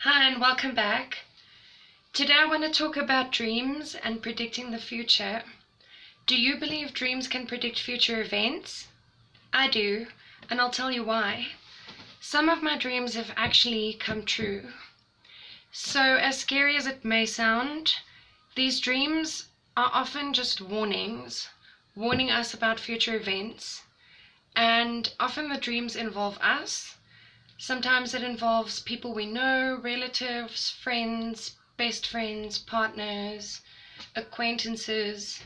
Hi and welcome back. Today I want to talk about dreams and predicting the future. Do you believe dreams can predict future events? I do, and I'll tell you why. Some of my dreams have actually come true. So as scary as it may sound, these dreams are often just warnings, warning us about future events. And often the dreams involve us. Sometimes it involves people we know, relatives, friends, best friends, partners, acquaintances.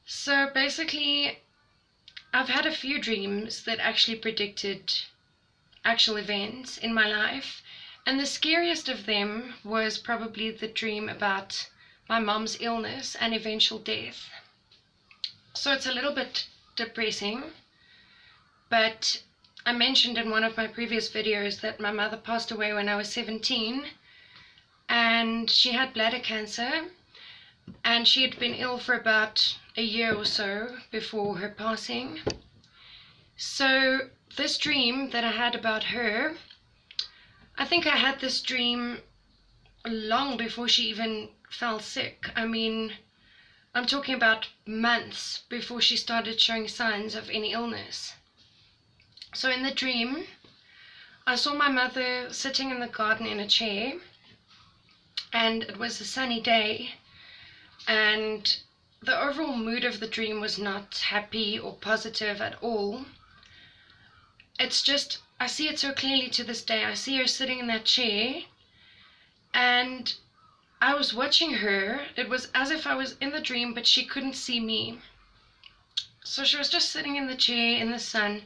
So basically, I've had a few dreams that actually predicted actual events in my life. And the scariest of them was probably the dream about my mom's illness and eventual death. So it's a little bit depressing, but I mentioned in one of my previous videos that my mother passed away when I was 17, and she had bladder cancer, and she had been ill for about a year or so before her passing. So this dream that I had about her, I think I had this dream long before she even fell sick. I mean, I'm talking about months before she started showing signs of any illness. So in the dream, I saw my mother sitting in the garden in a chair, and it was a sunny day, and the overall mood of the dream was not happy or positive at all. It's just, I see it so clearly to this day. I see her sitting in that chair, and I was watching her. It was as if I was in the dream, but she couldn't see me. So she was just sitting in the chair in the sun,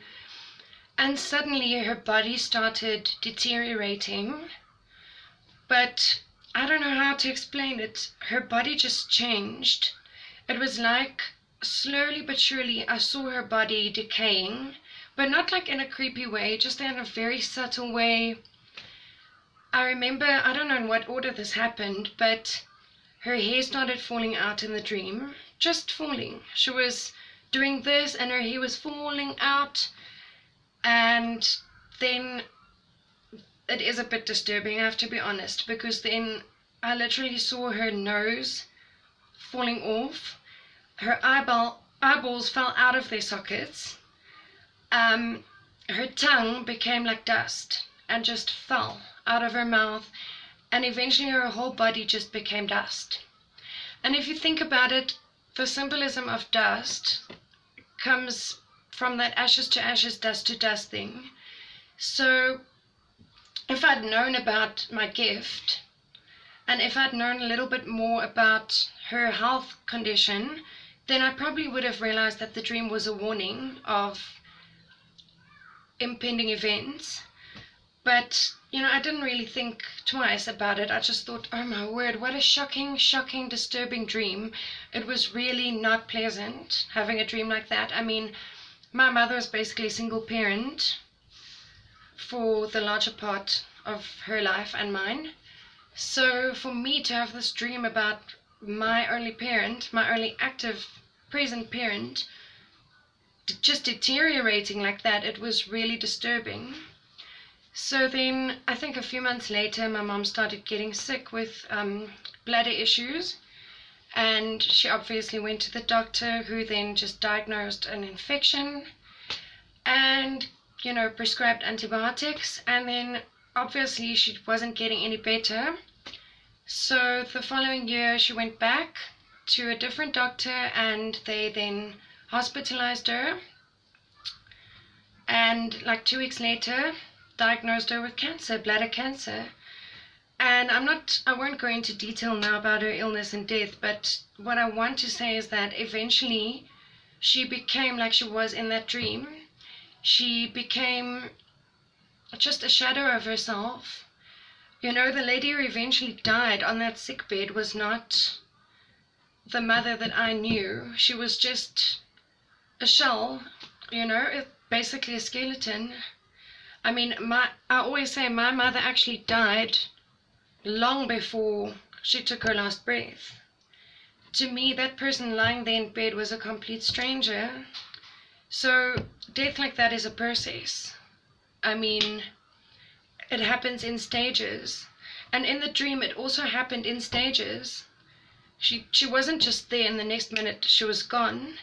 and suddenly her body started deteriorating. But I don't know how to explain it. Her body just changed. It was like slowly but surely I saw her body decaying, but not like in a creepy way, just in a very subtle way. I remember, I don't know in what order this happened, but her hair started falling out in the dream. Just falling. She was doing this and her hair was falling out. And then it is a bit disturbing, I have to be honest, because then I literally saw her nose falling off. Her eyeballs fell out of their sockets. Her tongue became like dust and just fell out of her mouth, and eventually her whole body just became dust. And if you think about it, the symbolism of dust comes from that ashes to ashes, dust to dust thing. So if I'd known about my gift, and if I'd known a little bit more about her health condition, then I probably would have realized that the dream was a warning of impending events. But, I didn't really think twice about it. I just thought, oh my word, what a shocking, disturbing dream. It was really not pleasant having a dream like that. I mean, my mother was basically a single parent for the larger part of her life and mine. So for me to have this dream about my only parent, my only active present parent, just deteriorating like that, it was really disturbing. So then I think a few months later my mom started getting sick with bladder issues. And she obviously went to the doctor, who then just diagnosed an infection and, prescribed antibiotics. And then obviously she wasn't getting any better. So the following year she went back to a different doctor, and they then hospitalized her. And like 2 weeks later, diagnosed her with cancer, bladder cancer. And I won't go into detail now about her illness and death, but what I want to say is that eventually she became like she was in that dream. She became just a shadow of herself. The lady who eventually died on that sickbed was not the mother that I knew. She was just a shell, basically a skeleton. I mean, I always say my mother actually died long before she took her last breath. To me, that person lying there in bed was a complete stranger. So death like that is a process. I mean, it happens in stages. And in the dream, it also happened in stages. She wasn't just there and the next minute she was gone.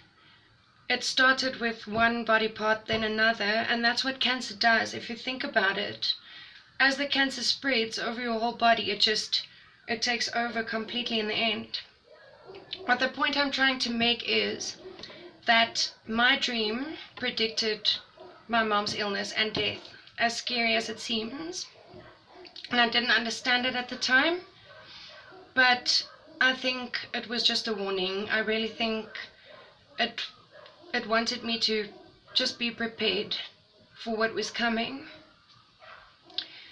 It started with one body part, then another, and that's what cancer does if you think about it. As the cancer spreads over your whole body, it takes over completely in the end. But the point I'm trying to make is that my dream predicted my mom's illness and death, as scary as it seems. And I didn't understand it at the time, but I think it was just a warning. I really think it wanted me to just be prepared for what was coming.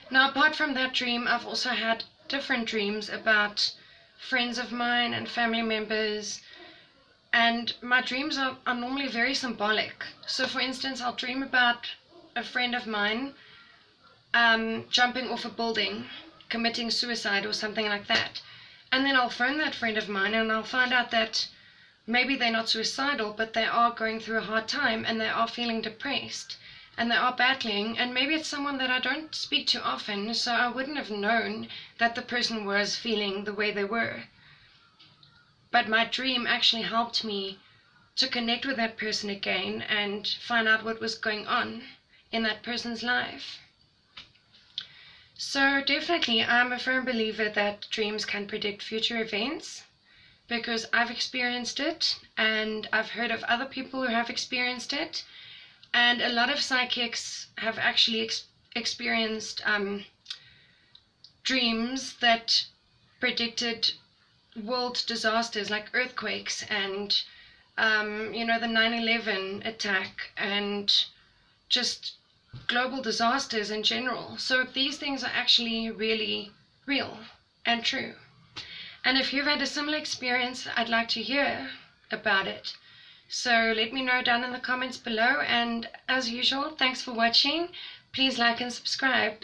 Now, apart from that dream, I've also had different dreams about friends of mine and family members, and my dreams are normally very symbolic. So for instance, I'll dream about a friend of mine jumping off a building, committing suicide or something like that. And then I'll phone that friend of mine and I'll find out that maybe they're not suicidal, but they are going through a hard time and they are feeling depressed and they are battling, and maybe it's someone that I don't speak to often, so I wouldn't have known that the person was feeling the way they were. But my dream actually helped me to connect with that person again and find out what was going on in that person's life. So definitely, I'm a firm believer that dreams can predict future events, because I've experienced it and I've heard of other people who have experienced it, and a lot of psychics have actually experienced dreams that predicted world disasters like earthquakes and the 9/11 attack and just global disasters in general. So these things are actually really real and true. And if you've had a similar experience, I'd like to hear about it. So let me know down in the comments below, and as usual, thanks for watching. Please like and subscribe.